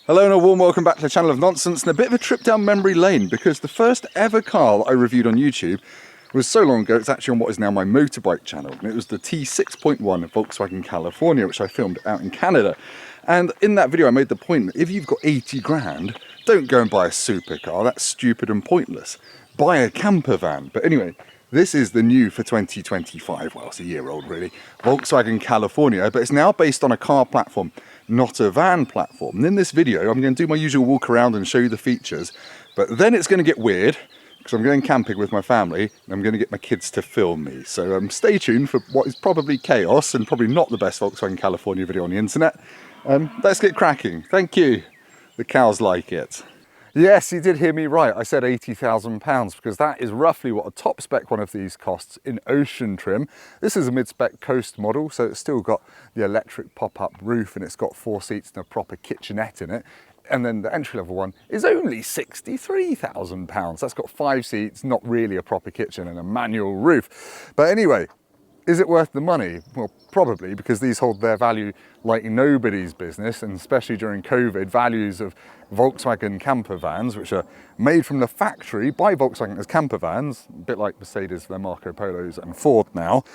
Hello and a warm welcome back to the channel of nonsense and a bit of a trip down memory lane, because the first ever car that I reviewed on YouTube was so long ago. It's actually on what is now my motorbike channel, and it was the T6.1 Volkswagen California, which I filmed out in Canada. And in that video I made the point that if you've got 80 grand, don't go and buy a supercar. That's stupid and pointless. Buy a camper van. But anyway, this is the new for 2025, well, it's a year old really, Volkswagen California, but it's now based on a car platform, not a van platform. And in this video, I'm going to do my usual walk around and show you the features, but then it's going to get weird because I'm going camping with my family and I'm going to get my kids to film me. So stay tuned for what is probably chaos and probably not the best Volkswagen California video on the internet. Let's get cracking. Thank you. The cows like it. Yes, you did hear me right. I said £80,000 because that is roughly what a top spec one of these costs in ocean trim. This is a mid-spec coast model, so it's still got the electric pop-up roof and it's got 4 seats and a proper kitchenette in it. And then the entry-level one is only £63,000. That's got 5 seats, not really a proper kitchen and a manual roof. But anyway, is it worth the money? Well, probably, because these hold their value like nobody's business, and especially during COVID, values of Volkswagen camper vans, which are made from the factory by Volkswagen as camper vans, a bit like Mercedes, their Marco Polos, and Ford now,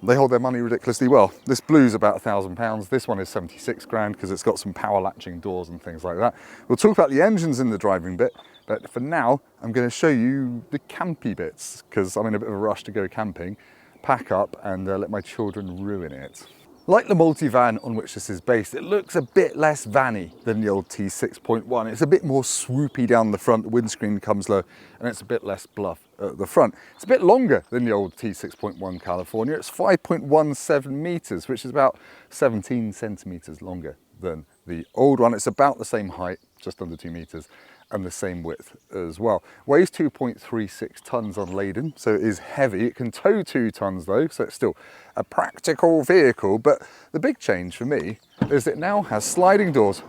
they hold their money ridiculously well. This blue's about £1,000. This one is 76 grand because it's got some power latching doors and things like that. We'll talk about the engines in the driving bit, but for now, I'm going to show you the campy bits because I'm in a bit of a rush to go camping, pack up and let my children ruin it. Like the multivan on which this is based, it looks a bit less vanny than the old T6.1. It's a bit more swoopy down the front, the windscreen comes low, and it's a bit less bluff at the front. It's a bit longer than the old T6.1 California. It's 5.17 meters, which is about 17 centimeters longer than the old one. It's about the same height, just under 2 meters, and the same width as well. Weighs 2.36 tons unladen, so it is heavy. It can tow 2 tons though, so it's still a practical vehicle. But the big change for me is it now has sliding doors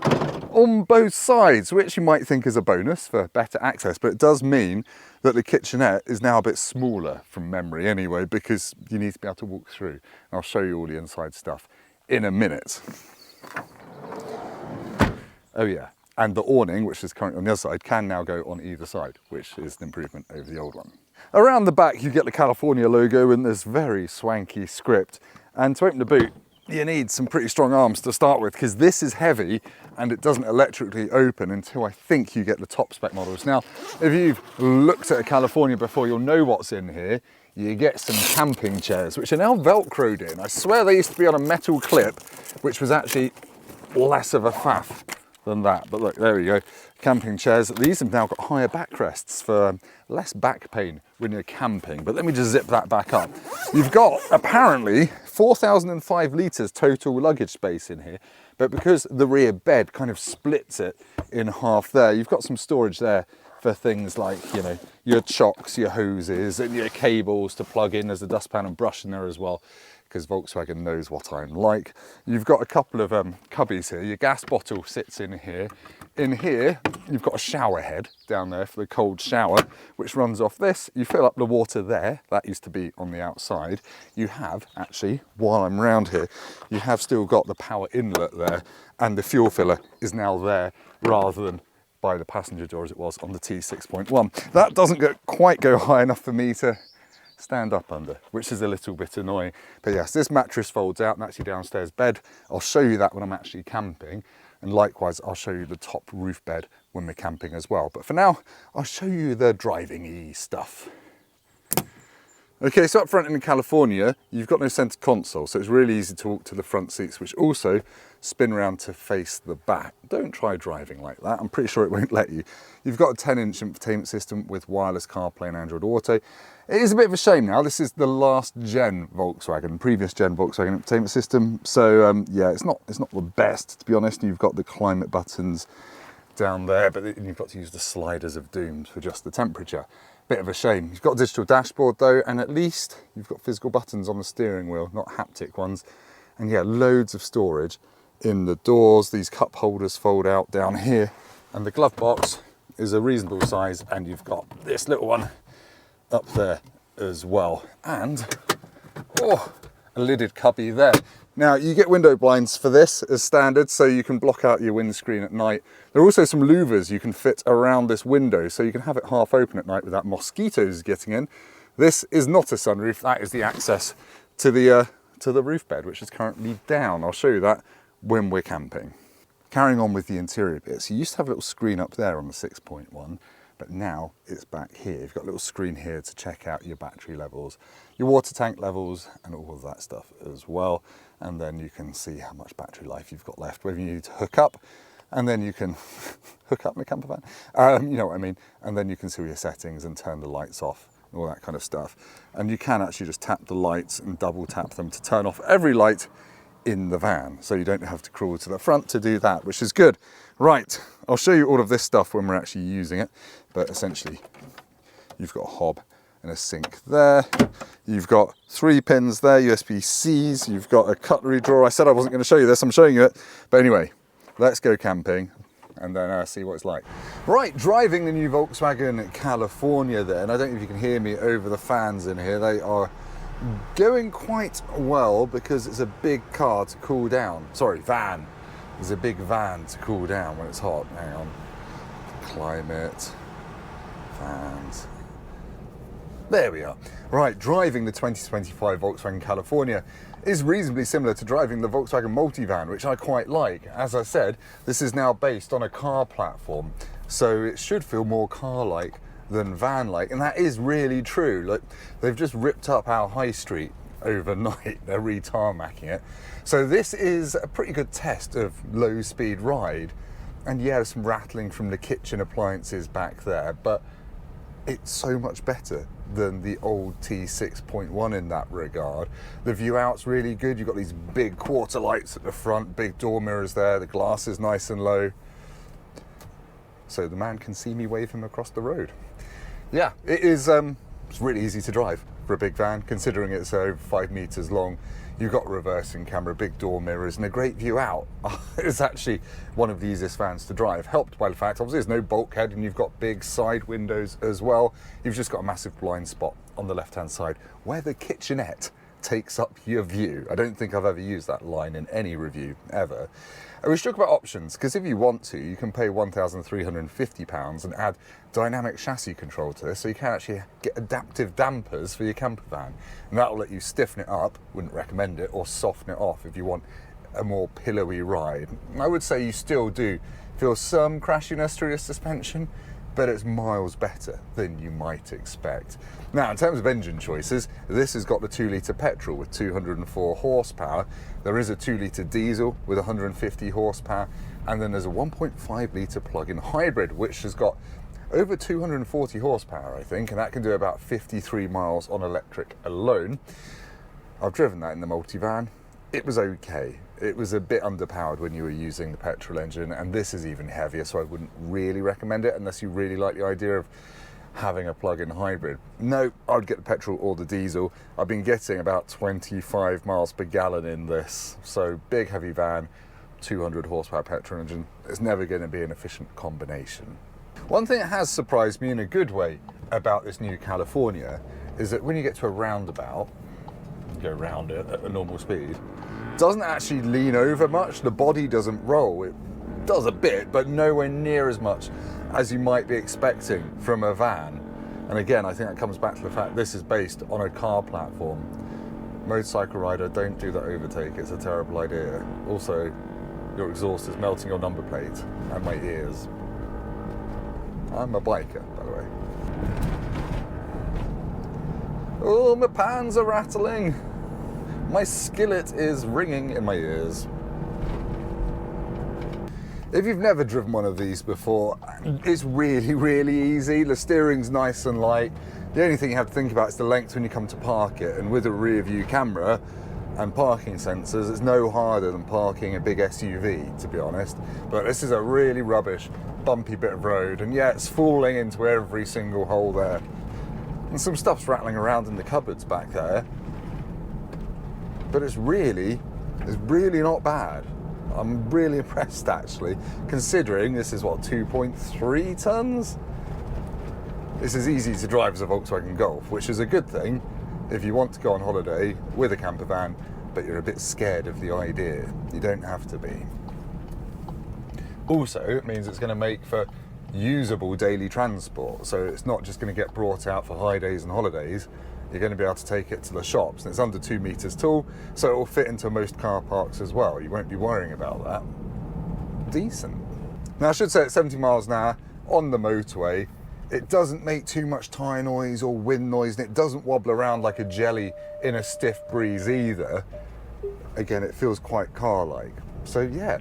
on both sides, which you might think is a bonus for better access, but it does mean that the kitchenette is now a bit smaller from memory anyway, because you need to be able to walk through. And I'll show you all the inside stuff in a minute. Oh yeah. And the awning, which is currently on the other side, can now go on either side, which is an improvement over the old one. Around the back, you get the California logo in this very swanky script. And to open the boot, you need some pretty strong arms to start with, because this is heavy and it doesn't electrically open until I think you get the top spec models. Now, if you've looked at a California before, you'll know what's in here. You get some camping chairs, which are now Velcroed in. I swear they used to be on a metal clip, which was actually less of a faff than that. But look, there we go, camping chairs. These have now got higher backrests for less back pain when you're camping. But let me just zip that back up. You've got apparently 4,005 litres total luggage space in here, but because the rear bed kind of splits it in half there, you've got some storage there for things like, you know, your chocks, your hoses and your cables to plug in. There's a dustpan and brush in there as well, because Volkswagen knows what I'm like. You've got a couple of cubbies here. Your gas bottle sits in here. In here, you've got a shower head down there for the cold shower, which runs off this. You fill up the water there. That used to be on the outside. You have, actually, while I'm around here, you have still got the power inlet there, and the fuel filler is now there rather than by the passenger door as it was on the T6.1. That doesn't quite go high enough for me to stand up under, which is a little bit annoying. But yes, this mattress folds out and that's your downstairs bed. I'll show you that when I'm actually camping. And likewise, I'll show you the top roof bed when we're camping as well. But for now, I'll show you the driving-y stuff. Okay, so up front in California, you've got no center console, so it's really easy to walk to the front seats, which also spin around to face the back. Don't try driving like that. I'm pretty sure it won't let you. You've got a 10-inch infotainment system with wireless CarPlay and Android Auto. It is a bit of a shame now. This is the last gen Volkswagen, previous gen Volkswagen infotainment system. So yeah, it's not the best, to be honest. You've got the climate buttons down there, but you've got to use the sliders of doom for just the temperature. Bit of a shame. You've got a digital dashboard though, and at least you've got physical buttons on the steering wheel, not haptic ones. And yeah, loads of storage in the doors. These cup holders fold out down here, and the glove box is a reasonable size, and you've got this little one up there as well. And oh, a lidded cubby there. Now, you get window blinds for this as standard, so you can block out your windscreen at night. There are also some louvers you can fit around this window, so you can have it half open at night without mosquitoes getting in. This is not a sunroof, that is the access to the roof bed, which is currently down. I'll show you that when we're camping. Carrying on with the interior bits, you used to have a little screen up there on the 6.1, but now it's back here. You've got a little screen here to check out your battery levels, your water tank levels, and all of that stuff as well. And then you can see how much battery life you've got left, whether you need to hook up, and then you can hook up my camper van, you know what I mean? And then you can see your settings and turn the lights off, and all that kind of stuff. And you can actually just tap the lights and double tap them to turn off every light in the van, so you don't have to crawl to the front to do that, which is good. Right, I'll show you all of this stuff when we're actually using it, but essentially you've got a hob and a sink there, you've got 3 pins there, USB-Cs, you've got a cutlery drawer. I said I wasn't going to show you this, I'm showing you it, but anyway, let's go camping and then see what it's like. Right, driving the new Volkswagen California then. I don't know if you can hear me over the fans in here. They are going quite well because it's a big car to cool down. Sorry, van. There's a big van to cool down when it's hot. Hang on. Climate, fans. There we are. Right, driving the 2025 Volkswagen California is reasonably similar to driving the Volkswagen multivan, which I quite like. As I said, this is now based on a car platform, so it should feel more car-like than van-like, and that is really true. Look, they've just ripped up our high street overnight. They're re-tarmacking it. So this is a pretty good test of low-speed ride, and yeah, there's some rattling from the kitchen appliances back there, but it's so much better than the old T6.1 in that regard. The view out's really good. You've got these big quarter lights at the front, big door mirrors there, the glass is nice and low, so the man can see me wave him across the road. Yeah, it is it's really easy to drive for a big van, considering it's over 5 meters long. You've got reversing camera, big door mirrors, and a great view out. It's actually one of the easiest vans to drive, helped by the fact, obviously, there's no bulkhead and you've got big side windows as well. You've just got a massive blind spot on the left-hand side where the kitchenette takes up your view. I don't think I've ever used that line in any review, ever. And we should talk about options, because if you want to, you can pay £1,350 and add dynamic chassis control to this, so you can actually get adaptive dampers for your camper van, and that will let you stiffen it up, wouldn't recommend it, or soften it off if you want a more pillowy ride. I would say you still do feel some crashiness through your suspension, but it's miles better than you might expect. Now, in terms of engine choices, this has got the 2-litre petrol with 204 horsepower. There is a 2-litre diesel with 150 horsepower, and then there's a 1.5-litre plug-in hybrid, which has got over 240 horsepower, I think, and that can do about 53 miles on electric alone. I've driven that in the multivan. It was okay. It was a bit underpowered when you were using the petrol engine, and this is even heavier, so I wouldn't really recommend it unless you really like the idea of having a plug-in hybrid. No, I'd get the petrol or the diesel. I've been getting about 25 miles per gallon in this, so big heavy van, 200 horsepower petrol engine. It's never going to be an efficient combination. One thing that has surprised me in a good way about this new California is that when you get to a roundabout, you go round it at a normal speed, it doesn't actually lean over much. The body doesn't roll. It does a bit, but nowhere near as much as you might be expecting from a van. And again, I think that comes back to the fact this is based on a car platform. Motorcycle rider, don't do that overtake. It's a terrible idea. Also, your exhaust is melting your number plate and my ears. I'm a biker, by the way. Oh, my pans are rattling. My skillet is ringing in my ears. If you've never driven one of these before, it's really, really easy. The steering's nice and light. The only thing you have to think about is the length when you come to park it. And with a rear view camera and parking sensors, it's no harder than parking a big SUV, to be honest. But this is a really rubbish, bumpy bit of road. And yeah, it's falling into every single hole there. And some stuff's rattling around in the cupboards back there. But it's really not bad. I'm really impressed, actually, considering this is, what, 2.3 tons? This is easy to drive as a Volkswagen Golf, which is a good thing if you want to go on holiday with a camper van but you're a bit scared of the idea. You don't have to be. Also, it means it's going to make for usable daily transport, so it's not just going to get brought out for high days and holidays. You're going to be able to take it to the shops, and it's under 2 meters tall, so it will fit into most car parks as well. You won't be worrying about that. Decent. Now, I should say at 70 miles an hour on the motorway, it doesn't make too much tyre noise or wind noise, and it doesn't wobble around like a jelly in a stiff breeze either. Again, it feels quite car-like. So yeah,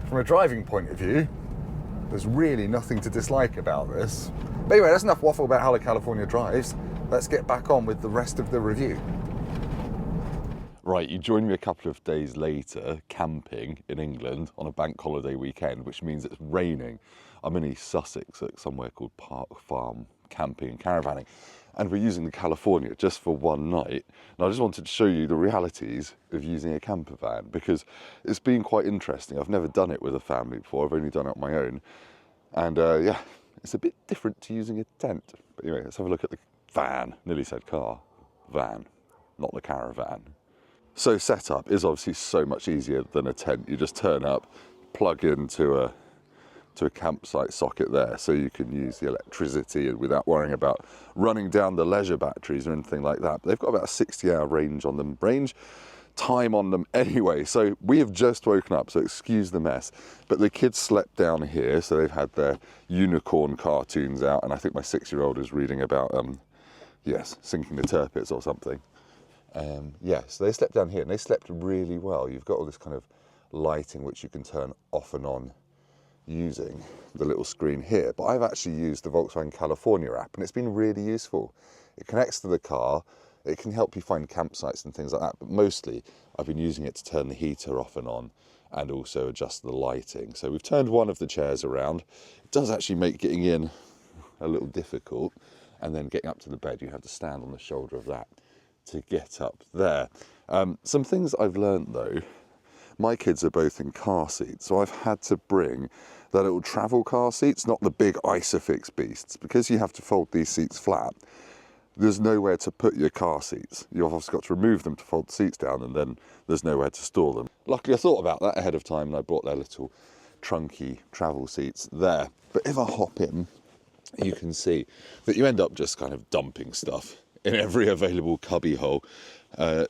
from a driving point of view, there's really nothing to dislike about this. But anyway, that's enough waffle about how the California drives. Let's get back on with the rest of the review. Right, you joined me a couple of days later camping in England on a bank holiday weekend, which means it's raining. I'm in East Sussex at somewhere called Park Farm Camping and Caravanning, and we're using the California just for one night. And I just wanted to show you the realities of using a camper van, because it's been quite interesting. I've never done it with a family before, I've only done it on my own. And yeah, it's a bit different to using a tent. But anyway, let's have a look at the van. Nearly said car. Van, not the caravan. So setup is obviously so much easier than a tent. You just turn up, plug into a campsite socket there, so you can use the electricity without worrying about running down the leisure batteries or anything like that. But they've got about a 60-hour range time on them anyway. So we have just woken up, so excuse the mess, but the kids slept down here, so they've had their unicorn cartoons out, and I think my 6-year-old is reading about yes, sinking the Tirpitz or something. Yeah, so they slept down here, and they slept really well. You've got all this kind of lighting which you can turn off and on using the little screen here. But I've actually used the Volkswagen California app, and it's been really useful. It connects to the car, it can help you find campsites and things like that, but mostly I've been using it to turn the heater off and on, and also adjust the lighting. So we've turned one of the chairs around. It does actually make getting in a little difficult, and then getting up to the bed, you have to stand on the shoulder of that to get up there. Some things I've learned though, my kids are both in car seats, so I've had to bring the little travel car seats, not the big Isofix beasts, because you have to fold these seats flat. There's nowhere to put your car seats. You've obviously got to remove them to fold the seats down, and then there's nowhere to store them. Luckily, I thought about that ahead of time, and I brought their little trunky travel seats there. But if I hop in, you can see that you end up just kind of dumping stuff in every available cubby hole.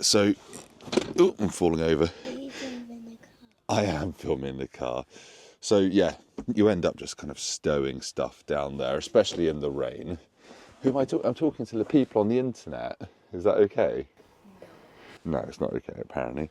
So, oh, I'm falling over. Are you filming the car? I am filming the car. So yeah, you end up just kind of stowing stuff down there, especially in the rain. Who am I talking? I'm talking to the people on the internet. Is that okay? No, it's not okay, apparently.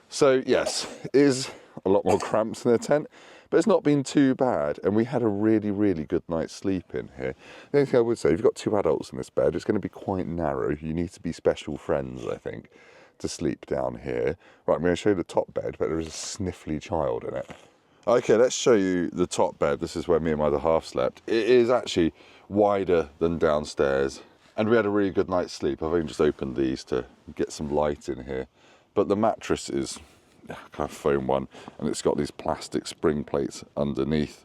So yes, it is a lot more cramped than a tent, but it's not been too bad, and we had a really, really good night's sleep in here. The only thing I would say, if you've got 2 adults in this bed, it's going to be quite narrow. You need to be special friends, I think, to sleep down here. Right, I'm going to show you the top bed, but there is a sniffly child in it. Okay, let's show you the top bed. This is where me and my other half slept. It is actually wider than downstairs, and we had a really good night's sleep. I've only just opened these to get some light in here, but the mattress is kind of foam one, and it's got these plastic spring plates underneath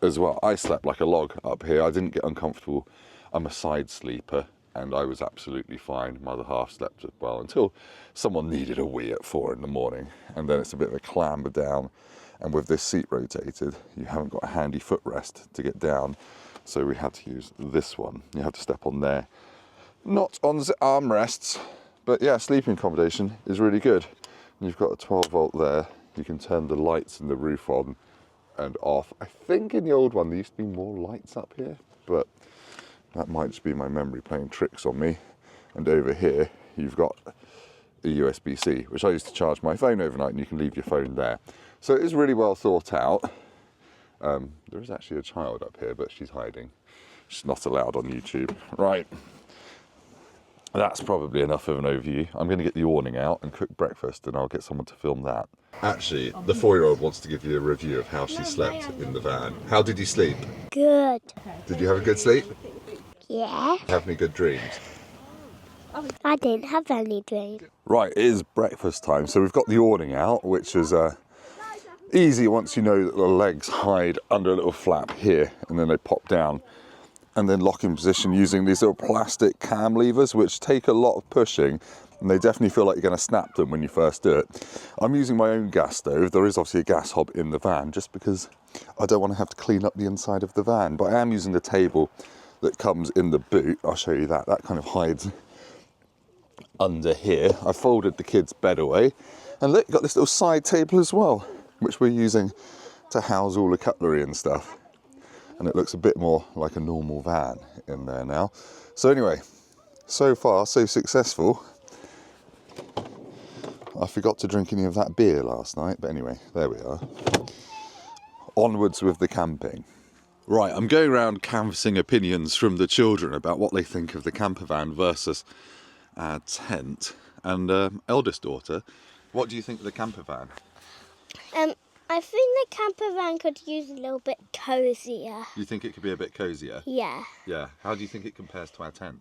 as well. I slept like a log up here. I didn't get uncomfortable. I'm a side sleeper, and I was absolutely fine. My other half slept well until someone needed a wee at 4 in the morning, and then it's a bit of a clamber down. And with this seat rotated, you haven't got a handy footrest to get down, so we had to use this one. You have to step on there, not on the armrests. But yeah, sleeping accommodation is really good. And you've got a 12 volt there. You can turn the lights in the roof on and off. I think in the old one there used to be more lights up here, but that might just be my memory playing tricks on me. And over here you've got a USB-C, which I used to charge my phone overnight, and you can leave your phone there. So it is really well thought out. There is actually a child up here, but she's hiding. She's not allowed on YouTube. Right, that's probably enough of an overview. I'm going to get the awning out and cook breakfast, and I'll get someone to film that. Actually, the 4-year-old wants to give you a review of how she slept in the van. How did you sleep? Good. Did you have a good sleep? Yeah. Have any good dreams? I didn't have any dreams. Right, it is breakfast time, so we've got the awning out, which is easy once you know that the legs hide under a little flap here, and then they pop down and then lock in position using these little plastic cam levers, which take a lot of pushing and they definitely feel like you're going to snap them when you first do it. I'm using my own gas stove. There is obviously a gas hob in the van just because I don't want to have to clean up the inside of the van, but I am using the table that comes in the boot. I'll show you that. That kind of hides under here. I folded the kids' bed away, and look, got this little side table as well, which we're using to house all the cutlery and stuff. And it looks a bit more like a normal van in there now. So anyway, so far so successful. I forgot to drink any of that beer last night, but anyway, there we are. Onwards with the camping. Right, I'm going around canvassing opinions from the children about what they think of the camper van versus our tent. And eldest daughter, what do you think of the camper van? I think the camper van could use a little bit cozier. You think it could be a bit cozier? Yeah. Yeah. How do you think it compares to our tent?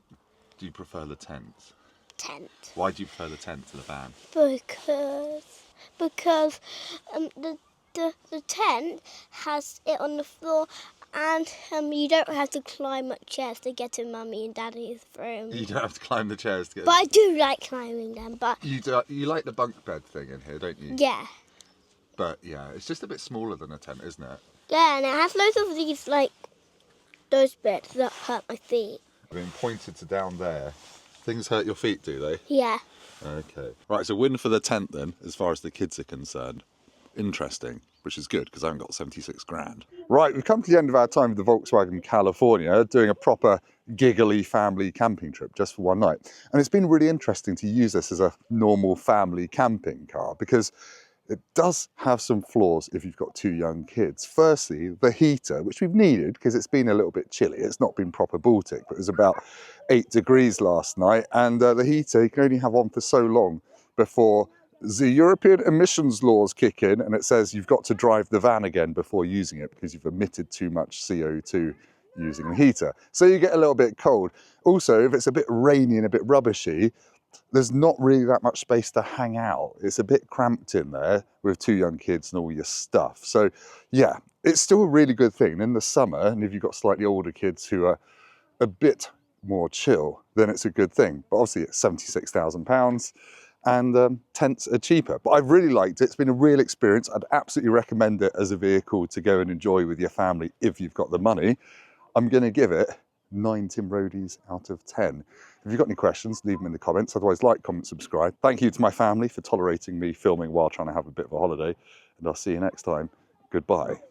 Do you prefer the tent? Tent. Why do you prefer the tent to the van? Because the tent has it on the floor, and you don't have to climb up chairs to get to Mummy and Daddy's room. You don't have to climb the chairs to get. But I do like climbing them. But you like the bunk bed thing in here, don't you? yeah. But yeah, it's just a bit smaller than a tent, isn't it? Yeah, and it has loads of these those bits that hurt my feet. I've been pointed to down there. Things hurt your feet, do they? Yeah. Okay. Right, so win for the tent then, as far as the kids are concerned. Interesting, which is good because I haven't got 76 grand. Right, we've come to the end of our time with the Volkswagen California, doing a proper giggly family camping trip just for one night. And it's been really interesting to use this as a normal family camping car because it does have some flaws if you've got two young kids. Firstly, the heater, which we've needed because it's been a little bit chilly. It's not been proper Baltic, but it was about 8 degrees last night. And the heater you can only have on for so long before the European emissions laws kick in, and it says you've got to drive the van again before using it because you've emitted too much CO2 using the heater. So you get a little bit cold. Also, if it's a bit rainy and a bit rubbishy, there's not really that much space to hang out. It's a bit cramped in there with two young kids and all your stuff. So yeah, it's still a really good thing. In the summer, and if you've got slightly older kids who are a bit more chill, then it's a good thing. But obviously it's £76,000 and tents are cheaper. But I've really liked it. It's been a real experience. I'd absolutely recommend it as a vehicle to go and enjoy with your family if you've got the money. I'm going to give it 9 Tim Roadies out of 10. If you've got any questions, leave them in the comments. Otherwise, like, comment, subscribe. Thank you to my family for tolerating me filming while trying to have a bit of a holiday. And I'll see you next time. Goodbye.